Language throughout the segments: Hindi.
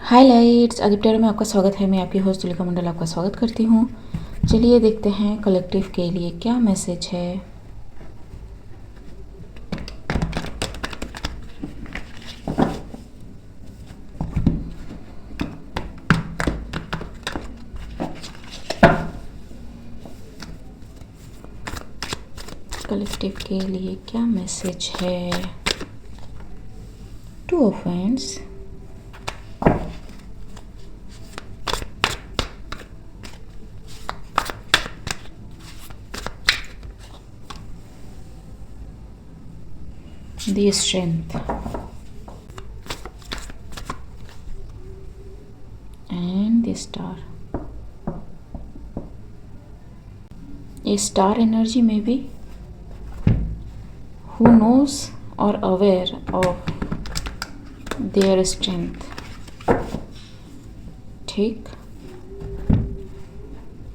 हाय लाइट्स आदित्य में आपका स्वागत है। मैं आपकी होस्ट तुलिका मंडल आपका स्वागत करती हूँ। चलिए देखते हैं कलेक्टिव के लिए क्या मैसेज है। कलेक्टिव के लिए क्या मैसेज है। Two of wands, the strength and the star. ये स्टार एनर्जी में भी who knows or aware of their strength, ठीक,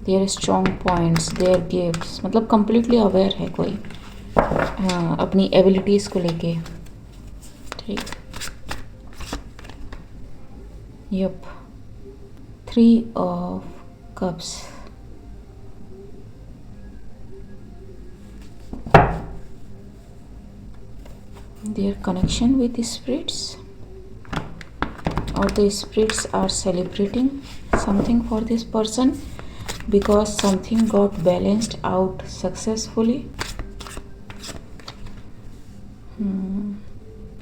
their strong points, their gifts, मतलब completely aware है कोई अपनी एबिलिटीज़ को लेके, ठीक। Yup, 3 of cups, their connection with the spirits, or the spirits are celebrating something for this person because something got balanced out successfully.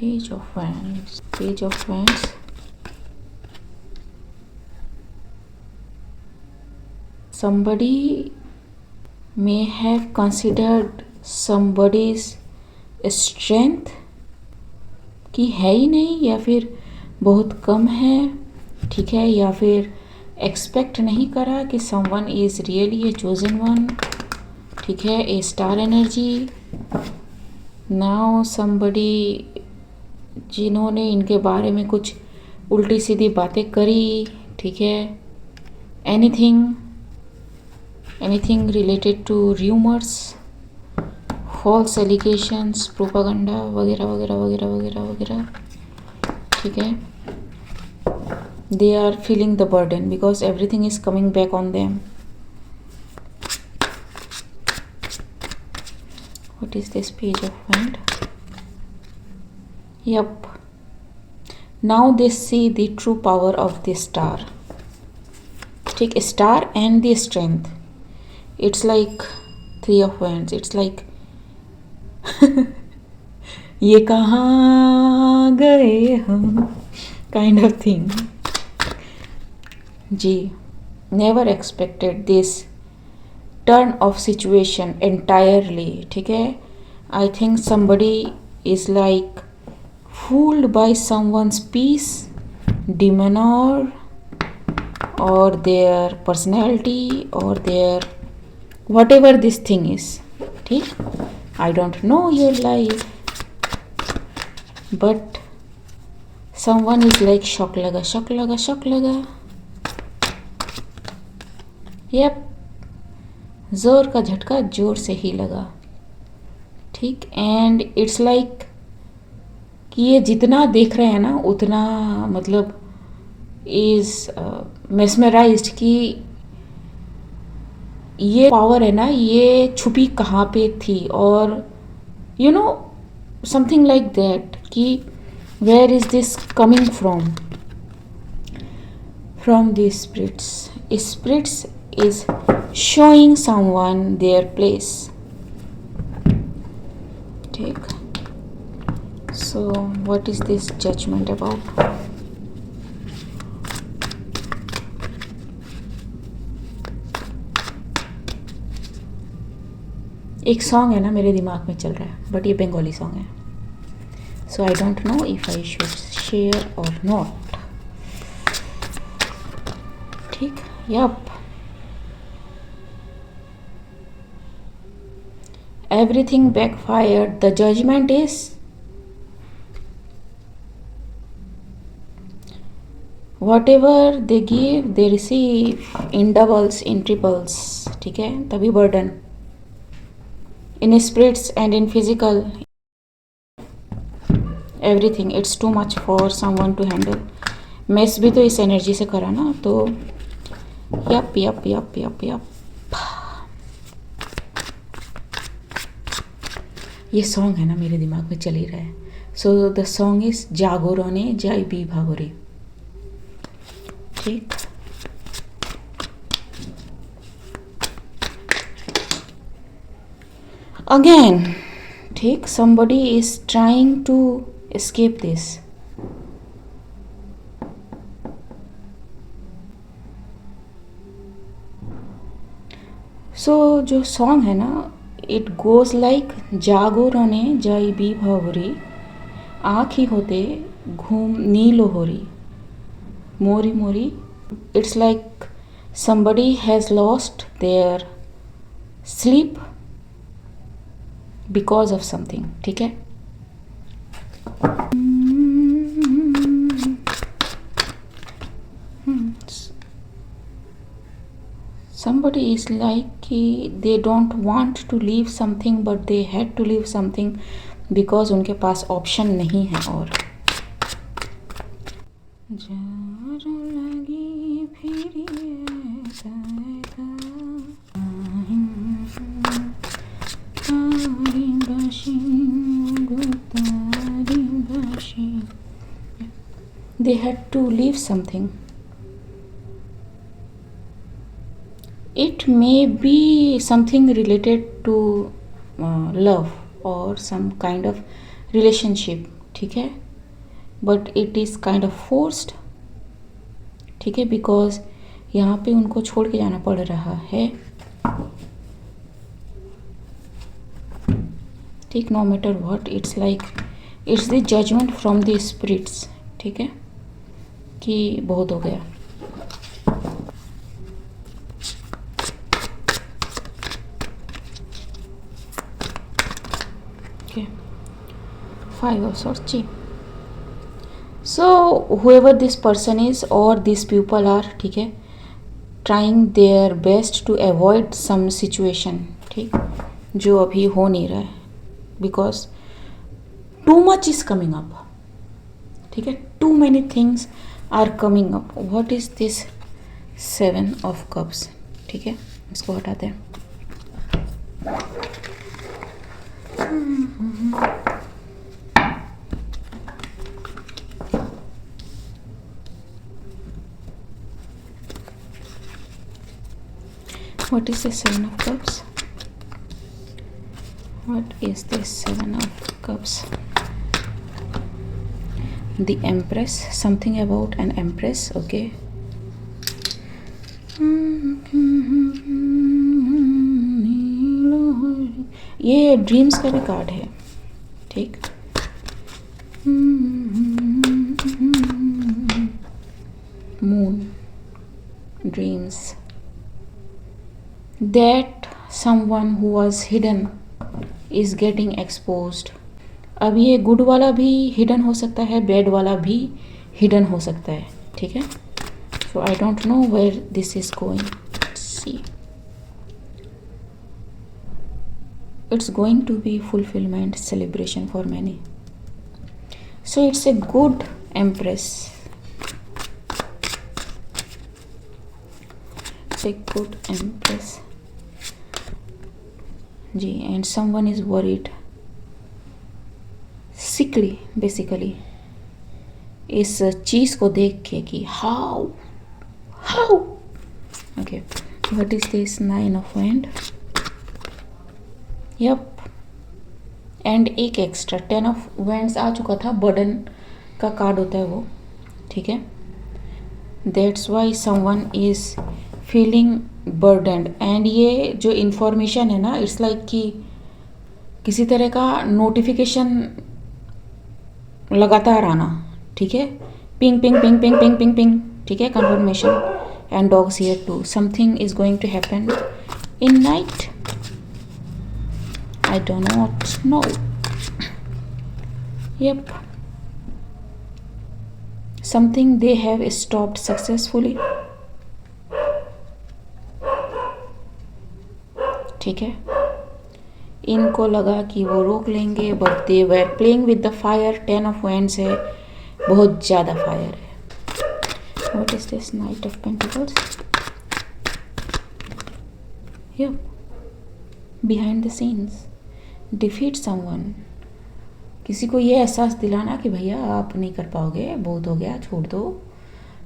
Page of Wands, Page of Wands. Somebody may have considered somebody's strength कि है ही नहीं, या फिर बहुत कम है, ठीक है, या फिर एक्सपेक्ट नहीं करा कि someone is really a chosen one, ठीक है, ए स्टार एनर्जी। नाउ समबडी जिन्होंने इनके बारे में कुछ उल्टी सीधी बातें करी, ठीक है, anything related to rumours, false allegations, propaganda वगैरह वगैरह वगैरह वगैरह वगैरह, ठीक है। They are feeling the burden because everything is coming back on them. What is this page of wand? Yep, now they see the true power of the star, ठीक, star and the strength. It's like 3 of wands, it's like ये कहाँ गए हम काइंड ऑफ थिंग। जी, never expected this turn off situation entirely, ठीक है। I think somebody is like fooled by someone's peace, demeanour, or their personality, or their whatever this thing is, ठीक। I don't know your life, but someone is like shock लगा, shock लगा, shock लगा। yep, जोर का झटका जोर से ही लगा, ठीक। एंड इट्स लाइक कि ये जितना देख रहे हैं ना उतना मतलब इज मेस्मराइज्ड कि ये पावर है ना, ये छुपी कहाँ पे थी, और you know something like that कि where is this coming from the spirits is showing someone their place, ठीक। So what is this judgement about? एक सॉन्ग है ना मेरे दिमाग में चल रहा है, बट ये बंगाली सॉन्ग है, so I don't know if I should share और नॉट, ठीक। Yup, everything backfired, the judgement is whatever they give they receive in doubles, in triples, ठीक है। तभी burden in spirits and in physical, everything, it's too much for someone to handle। Mess भी तो इस एनर्जी से करा ना, तो yup yup yup yup yup. ये सॉन्ग है ना मेरे दिमाग में चल ही रहा है। सो द सॉन्ग इज जागोरने जय बी भागोरे। ठीक, अगेन, ठीक, somebody is trying to escape this। सो जो सॉन्ग है ना, इट गोज लाइक जागोरने जय बी भावरी, आँख ही होते घूम नीलो होरी, मोरी मोरी। It's like somebody has lost their sleep because of something। ठीक है, somebody is like कि they don't want to leave something but they had to leave something because उनके पास ऑप्शन नहीं है। और लगी फिर they had to leave something। It may be something related to love or some kind of relationship, ठीक है, but it is kind of forced। ठीक है, because यहाँ पे उनको छोड़ के जाना पड़ रहा है। ठीक, no matter what, it's like it's the judgment from the spirits। ठीक है, कि बहुत हो गया। Five of Swords। So whoever this person is or these people are, ठीक है, trying their best to avoid some situation, ठीक, जो अभी हो नहीं रहा है, because too much is coming up। ठीक है, too many things are coming up। what is this 7 of cups? ठीक है, इसको हटाते हैं। What is the 7 of cups? What is this 7 of cups? The Empress, something about an Empress। okay, ये ड्रीम्स का भी कार्ड है। ठीक, moon, dreams, that someone who was hidden is getting exposed। अब ये गुड वाला भी हिडन हो सकता है, बैड वाला भी हिडन हो सकता है। ठीक है, so I don't know where this is going. See, it's going to be fulfillment, celebration for many। so it's a good Empress, it's a good Empress ji. and someone is worried, sickly basically, इस चीज को देख के कि how okay, what is this 9 of Wands? Yup, and एक एक्स्ट्रा 10 ऑफ Wands आ चुका था, बर्डन का कार्ड होता है वो। ठीक है, that's why someone is feeling burdened. And ये जो इन्फॉर्मेशन है ना, इट्स लाइक कि किसी तरह का नोटिफिकेशन लगातार आना। ठीक है, ping ping ping ping ping ping ping. ठीक है, confirmation. And dogs here too, something is going to happen in night. I do not know। yep, something they have stopped successfully। ठीक है, इनको लगा कि वो रोक लेंगे, but they were playing with the fire. 10 of Wands है, बहुत ज़्यादा फायर है। What is this? Knight of Pentacles. Here, behind the scenes, defeat someone. किसी को ये एहसास दिलाना कि भैया आप नहीं कर पाओगे, बहुत हो गया, छोड़ दो.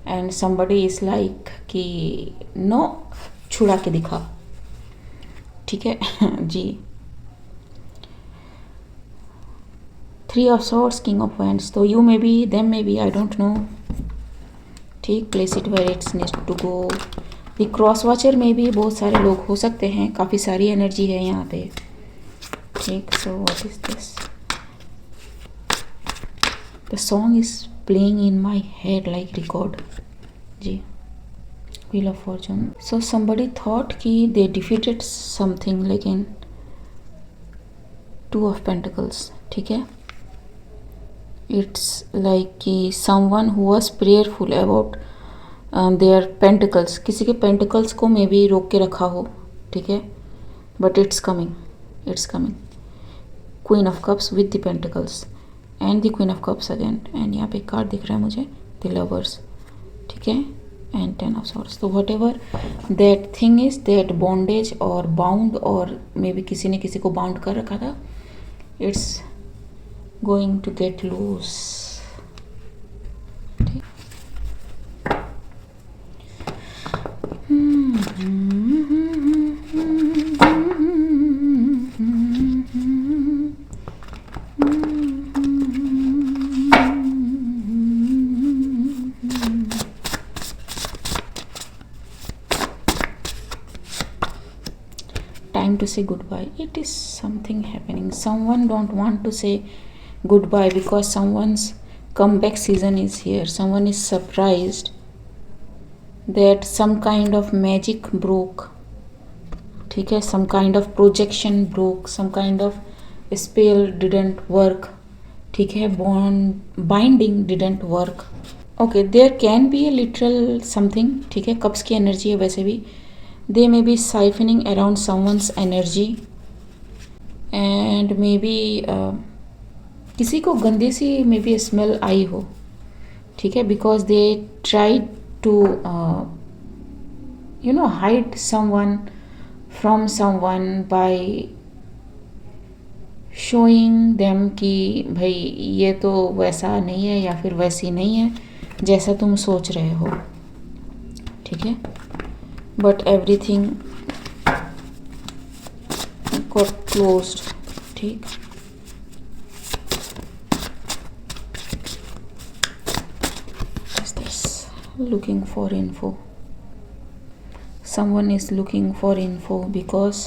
एंड somebody is like कि नो, छुड़ा के दिखा. ठीक है जी. Three of Swords, King of Wands. तो you may be, them may be, I don't know. ठीक, place it where it needs to go. The cross watcher में भी बहुत सारे लोग हो सकते हैं, काफ़ी सारी एनर्जी है यहाँ पे. ठीक, so what is this? The song is playing in my head like record. Ji. Wheel of Fortune. So somebody thought कि they defeated something, लेकिन Two of Pentacles. ठीक है. It's like कि someone who was prayerful about their pentacles. किसी के pentacles को मे भी रोक के रखा हो. ठीक है. But it's coming. It's coming. Queen of Cups with the Pentacles and the Queen of Cups again. And यहाँ पे कार्ड दिख रहा है मुझे, the Lovers. ठीक है. And Ten of Swords. तो whatever that thing is, that bondage or bound or मे भी किसी ने किसी को bound कर रखा था, it's going to get loose. Time to say goodbye. It is something happening. Someone don't want to say goodbye because someone's comeback season is here. Someone is surprised that some kind of magic broke. ठीक है. Some kind of projection broke. Some kind of spell didn't work. ठीक है. Binding didn't work. Okay, there can be a literal something. ठीक है. कप्स की एनर्जी है वैसे भी. They may be siphoning around someone's energy and maybe किसी को गंदी सी मे बी स्मेल आई हो. ठीक है. Because they try to hide someone from someone by showing them कि भाई ये तो वैसा नहीं है या फिर वैसी नहीं है जैसा तुम सोच रहे हो. ठीक है. But everything got closed. ठीक. Looking for info. Someone is looking for info because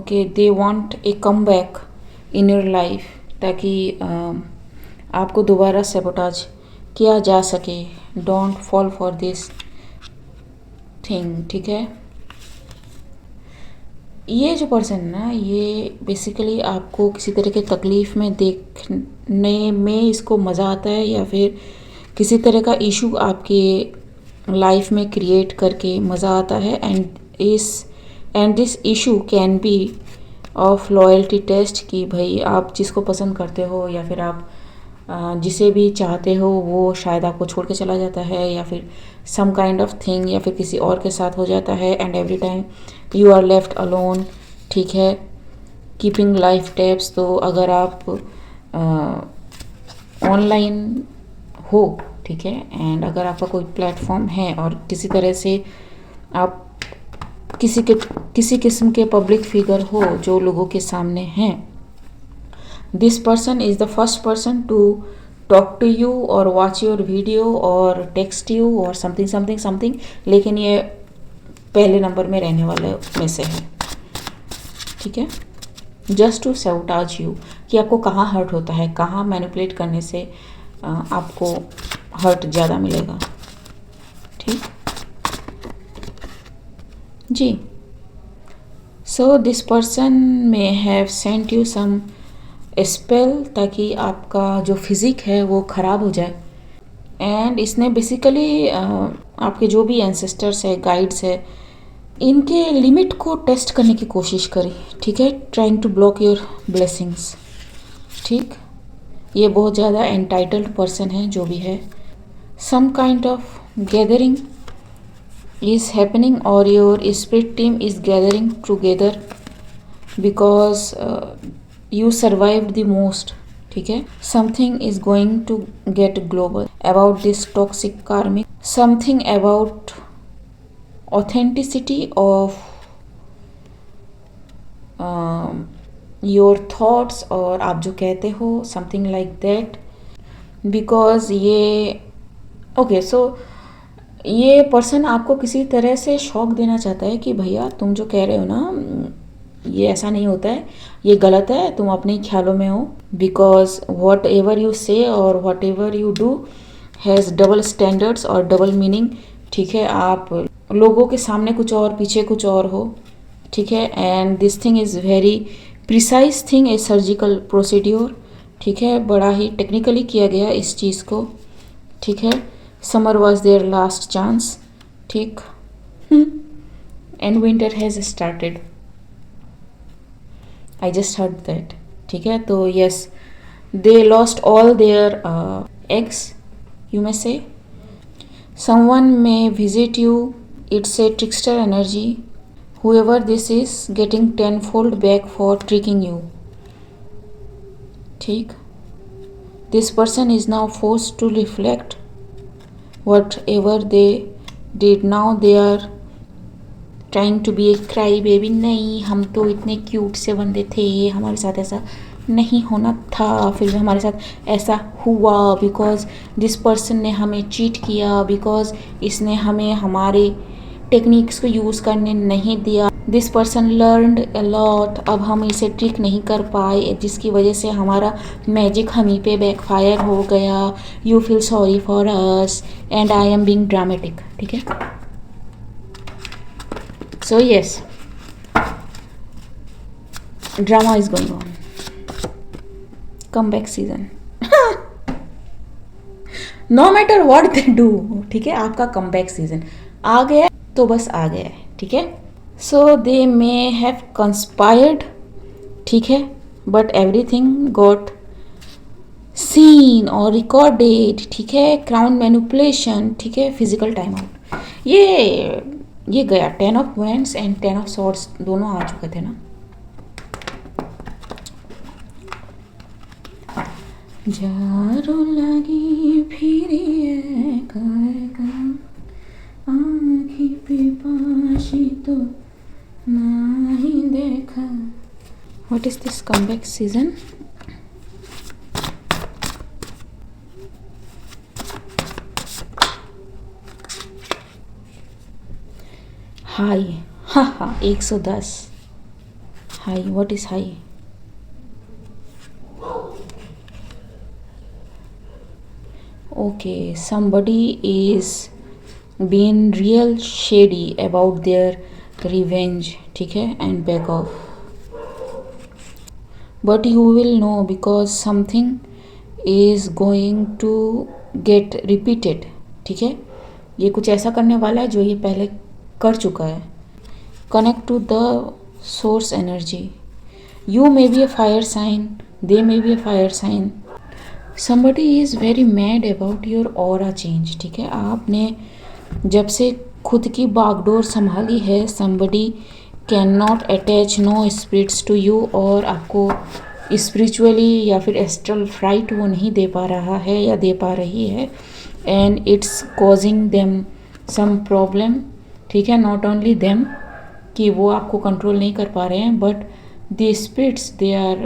they want a comeback in your life ताकि आपको दोबारा सैबोटाज किया जा सके. Don't fall for this thing. ठीक है. ये जो पर्सन है ना, ये बेसिकली आपको किसी तरह के तकलीफ़ में देखने में इसको मज़ा आता है या फिर किसी तरह का इशू आपके लाइफ में क्रिएट करके मज़ा आता है. And this issue can be of loyalty test कि भाई आप जिसको पसंद करते हो या फिर आप जिसे भी चाहते हो वो शायद आपको छोड़ के चला जाता है या फिर सम काइंड ऑफ थिंग या फिर किसी और के साथ हो जाता है. And every time you are left alone. ठीक है. Keeping life tapes. तो अगर आप ऑनलाइन हो, ठीक है, एंड अगर आपका कोई प्लेटफॉर्म है और किसी तरह से आप किसी किस्म के पब्लिक फिगर हो जो लोगों के सामने हैं, this person is the first person to talk to you और वॉच योर वीडियो और टेक्स्ट यू और समथिंग. लेकिन ये पहले नंबर में रहने वाले में से है. ठीक है. जस्ट टू सैबोटाज यू कि आपको कहाँ हर्ट होता है, कहाँ मैनिपुलेट करने से आपको हर्ट ज़्यादा मिलेगा. ठीक जी. So this person may have sent you some spell ताकि आपका जो फिज़िक है वो ख़राब हो जाए. एंड इसने बेसिकली आपके जो भी एंसेस्टर्स है, गाइड्स है, इनके लिमिट को टेस्ट करने की कोशिश करी. ठीक है. Trying to block your blessings. ठीक. ये बहुत ज़्यादा एंटाइटल्ड पर्सन है जो भी है. some kind of gathering is happening, or your spirit team is gathering together because you survived the most. ठीक है, something is going to get global about this toxic karmic, something about authenticity of your thoughts, और आप जो कहते हो something like that, because ये ओके सो ये पर्सन आपको किसी तरह से शॉक देना चाहता है कि भैया तुम जो कह रहे हो ना ये ऐसा नहीं होता है, ये गलत है, तुम अपने ख्यालों में हो, बिकॉज वॉट एवर यू से और what ever you do has double standards और डबल मीनिंग. ठीक है, आप लोगों के सामने कुछ और पीछे कुछ और हो. ठीक है, and this thing is very precise thing, A surgical procedure. ठीक है, बड़ा ही टेक्निकली किया गया इस चीज़ को. ठीक है, summer was their last chance. ठीक, and winter has started. I just heard that. ठीक है, तो yes, they lost all their eggs, you may say. Someone may visit you. It's a trickster energy. Whoever this is, getting tenfold back for tricking you. ठीक, this person is now forced to reflect whatever they did. Now they are trying to be a cry baby. नहीं, हम तो इतने क्यूट से बंदे थे, हमारे साथ ऐसा नहीं होना था, फिर भी हमारे साथ ऐसा हुआ बिकॉज दिस पर्सन ने हमें चीट किया, बिकॉज इसने हमें हमारे टेक्निक्स को यूज़ करने नहीं दिया. This person learned a lot. अब हम इसे ट्रिक नहीं कर पाए, जिसकी वजह से हमारा मैजिक हम ही पे बैकफायर हो गया. You feel sorry for us and I am being dramatic. ठीक है, so yes, drama is going on. Comeback season. No matter what they do. ठीक है, आपका comeback season आ गया तो बस आ गया है. ठीक है, so they may have conspired. ठीक है, but everything got seen or recorded. ठीक है, crown manipulation. ठीक है, physical time out. ये गया 10 of Wands and 10 of Swords दोनों आ चुके थे ना. जारो लगी फिर आँखी पे पाशी तो नहीं देखा. What is this comeback season? High, हाँ 110. High, what is high? Okay, somebody is being real shady about their revenge. ठीक है, and back off. But you will know because something is going to get repeated. ठीक है, ये कुछ ऐसा करने वाला है जो ये पहले कर चुका है. Connect to the source energy. You may be a fire sign, they may be a fire sign. Somebody is very mad about your aura change. ठीक है, आपने जब से खुद की बागडोर संभाली है, somebody can not attach no spirits to you, और आपको स्पिरिचुअली या फिर एस्ट्रल फ्राइट वो नहीं दे पा रहा है या दे पा रही है, and it's causing them some problem. ठीक है, नॉट ओनली देम कि वो आपको कंट्रोल नहीं कर पा रहे हैं, but the spirits they are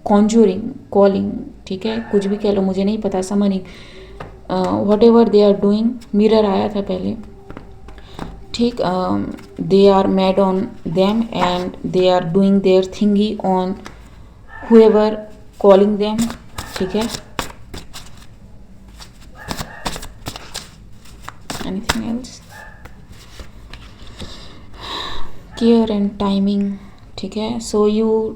conjuring, calling. ठीक है, कुछ भी कह लो, मुझे नहीं पता, समझ whatever they are doing. Mirror आया था पहले. ठीक, they are mad on them and they are doing their thingy on whoever calling them. ठीक है, anything else? Care and timing. ठीक है, so you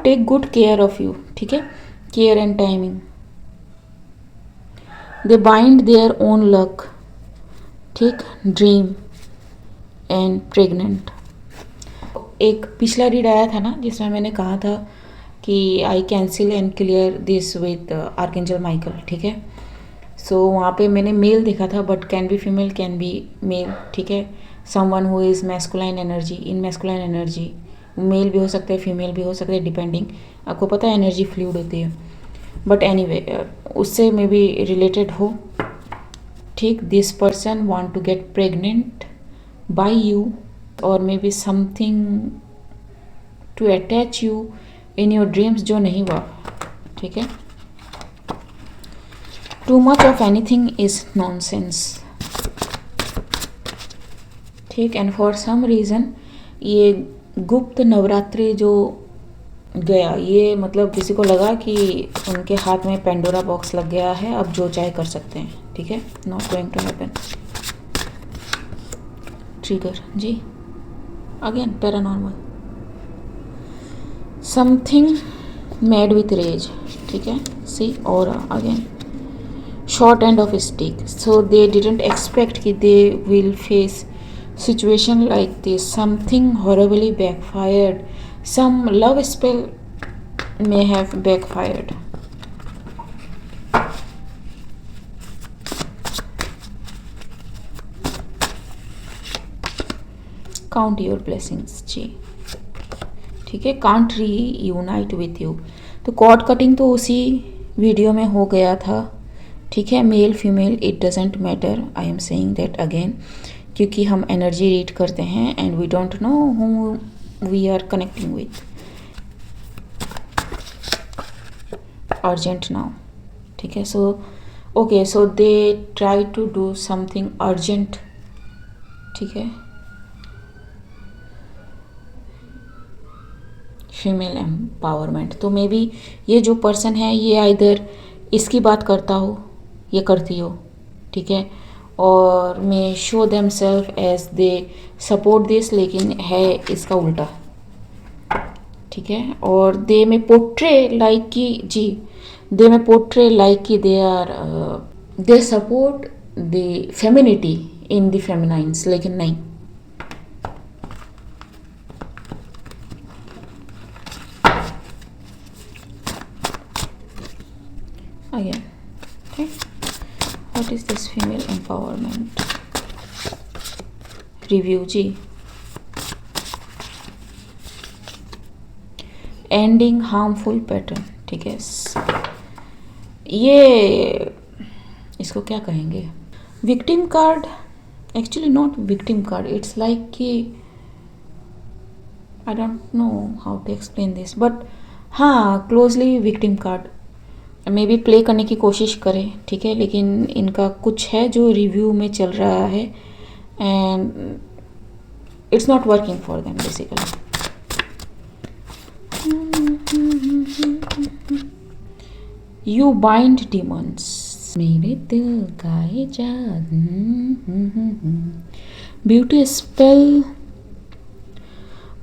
take good care of you. ठीक है, care and timing. They bind their own luck. ठीक, ड्रीम एंड प्रेग्नेंट. एक पिछला रीड आया था ना जिसमें मैंने कहा था कि I cancel and clear this with archangel Michael, ठीक है। सो वहाँ पे मैंने मेल देखा था, but can be female, can be male, ठीक है। Someone who is masculine energy, in masculine energy, male भी हो सकता है, फीमेल भी हो सकता है, डिपेंडिंग, आपको पता है एनर्जी फ्लूइड होती है, बट एनीवे उससे मे बी रिलेटेड हो, ठीक। This person want to get pregnant by you, और may be something to attach you in your dreams, जो नहीं हुआ, ठीक है। Too much of anything is nonsense, ठीक। एंड फॉर सम रीज़न ये गुप्त नवरात्रि जो गया, ये मतलब किसी को लगा कि उनके हाथ में पेंडोरा बॉक्स लग गया है, अब जो चाहे कर सकते हैं, ठीक है। Not going to happen. Trigger जी, again paranormal, something mad with rage, ठीक है। सी और again short end of stick, so they didn't expect कि they will face situation like this, something horribly backfired, some love spell may have backfired. Count your blessings जी, ठीक है। can't reunite with you, तो कॉर्ड कटिंग तो उसी वीडियो में हो गया था, ठीक है। Male female it doesn't matter, I am saying that again, क्योंकि हम एनर्जी रीड करते हैं and we don't know who we are connecting with. Urgent now, ठीक है। So okay, so they try to do something urgent, ठीक है। फीमेल एम्पावरमेंट, तो मे बी ये जो पर्सन है ये आइदर इसकी बात करता हो, ये करती हो, ठीक है, और may show them self as they support this, लेकिन है इसका उल्टा, ठीक है। और दे में पोर्ट्रे लाइक कि जी, दे में पोर्ट्रे लाइक कि they are they support the femininity in the feminines, लेकिन नहीं। Again, okay. What is this female empowerment review जी, ending harmful pattern, ठीक है। ये इसको क्या कहेंगे, victim card, actually not victim card, it's like कि I don't know how to explain this, but हाँ closely victim card may be play करने की कोशिश करें, ठीक है। लेकिन इनका कुछ है जो रिव्यू में चल रहा है and it's not working for them basically. You bind demons, मेरे दिल का इजाद, beauty spell,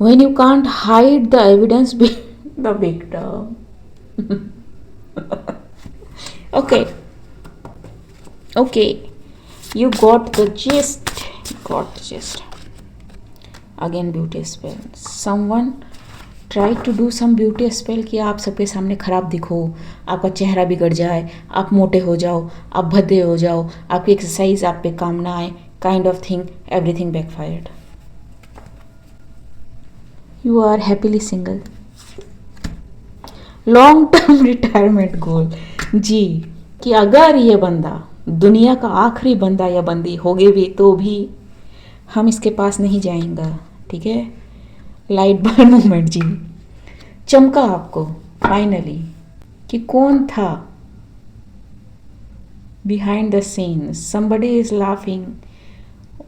when you can't hide the evidence the victim. okay, you got the gist, again beauty spell, someone try to do some beauty spell कि आप सबके सामने खराब दिखो, आपका चेहरा बिगड़ जाए, आप मोटे हो जाओ, आप भद्दे हो जाओ, आपकी एक्सरसाइज आप पे काम ना आए, kind of thing, everything backfired. You are happily single, long term retirement goal जी, कि अगर ये बंदा दुनिया का आखिरी बंदा या बंदी होगे भी तो भी हम इसके पास नहीं जाएंगे, ठीक है। लाइट बर्न मोमेंट जी, चमका आपको फाइनली कि कौन था behind the scene, somebody is laughing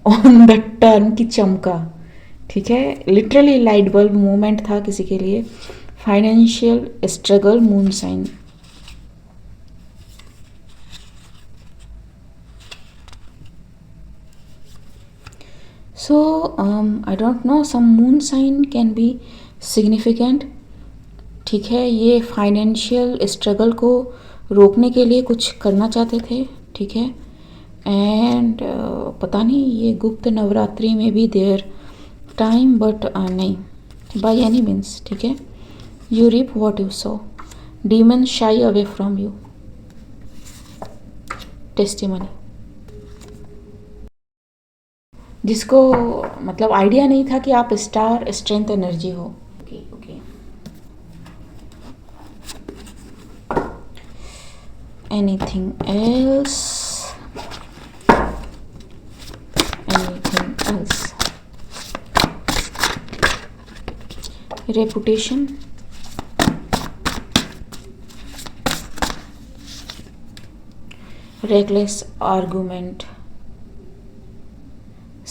on the turn की चमका, ठीक है। लिटरली लाइट बल्ब मोमेंट था किसी के लिए। Financial struggle, moon sign, so I don't know, some moon sign can be significant, ठीक है। ये फाइनेंशियल स्ट्रगल को रोकने के लिए कुछ करना चाहते थे, ठीक है। एंड पता नहीं ये गुप्त नवरात्रि में भी देयर टाइम, बट नहीं बाय एनी मीन्स, ठीक है। You reap what you sow. Demons shy away from you. Testimony. जिसको मतलब आइडिया नहीं था कि आप स्टार स्ट्रेंथ एनर्जी हो. Okay okay. Anything else? Anything else? Reputation. Reckless argument.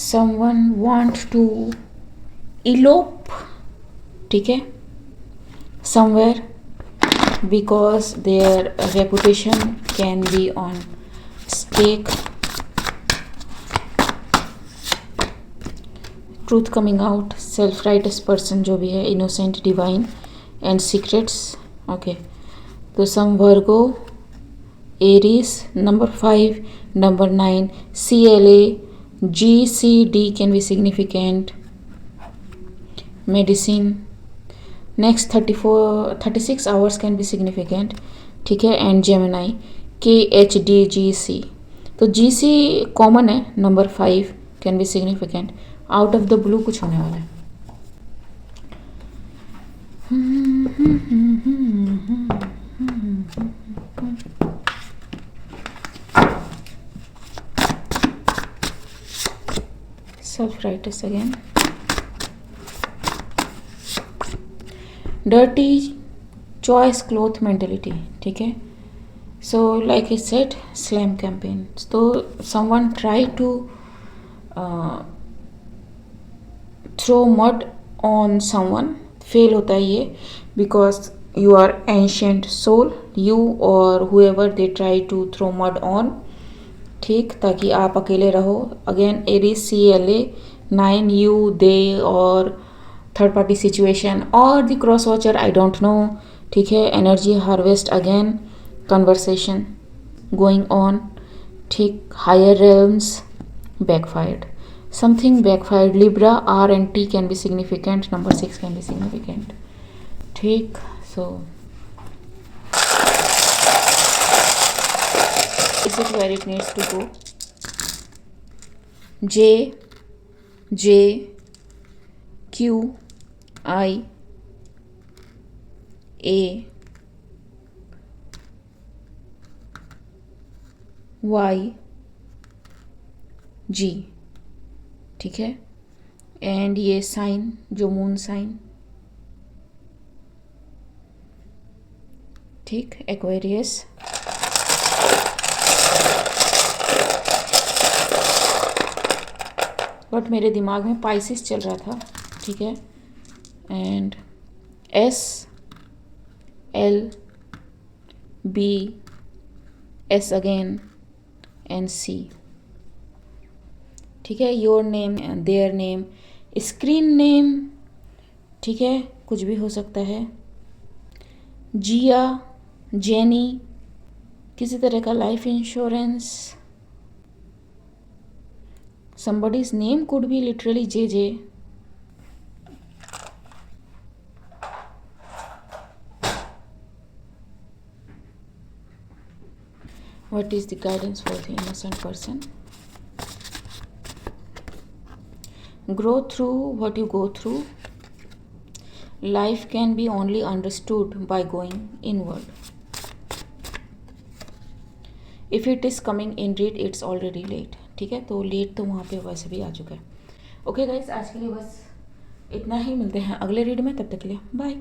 Someone want to elope, ठीक है, somewhere because their reputation can be on stake. Truth coming out. Self righteous person जो भी है, innocent, divine and secrets. Okay, तो some Virgo, Aries, number 5, number 9, CLA, GCD can be significant. Medicine. Next 36 hours can be significant. ठीक है. And Gemini, KHDGC. तो GC कॉमन है. Number 5 can be significant. Out of the blue कुछ होने वाला है. Self righteous again. Dirty choice cloth mentality. ठीक है. So like I said, slam campaign. So someone try to throw mud on someone. Fail होता है ये because you are ancient soul. You or whoever they try to throw mud on. ठीक, ताकि आप अकेले रहो. Again Aries, CLA, 9, you, they और थर्ड पार्टी सिचुएशन और the cross watcher, I don't know. ठीक है. Energy harvest again. Conversation going on. ठीक. Higher realms backfired. Something backfired. Libra, R and T can be significant. Number 6 can be significant. ठीक. So is it where it needs to go? J Q I A Y G. ठीक है. एंड ये साइन जो मून साइन. ठीक. एक्वेरियस. बट मेरे दिमाग में पाइसिस चल रहा था. ठीक है. And S L B S again and C. ठीक है. Your name, their name, screen name. ठीक है. कुछ भी हो सकता है. जिया, जेनी, किसी तरह का life insurance. somebody's name could be literally JJ. What is the guidance for the innocent person? Grow through what you go through. Life can be only understood by going inward. If it is coming in late, it's already late. ठीक है. तो लेट तो वहाँ पे वैसे भी आ चुका है. ओके गाइस, आज के लिए बस इतना ही. मिलते हैं अगले रीड में. तब तक के लिए बाय.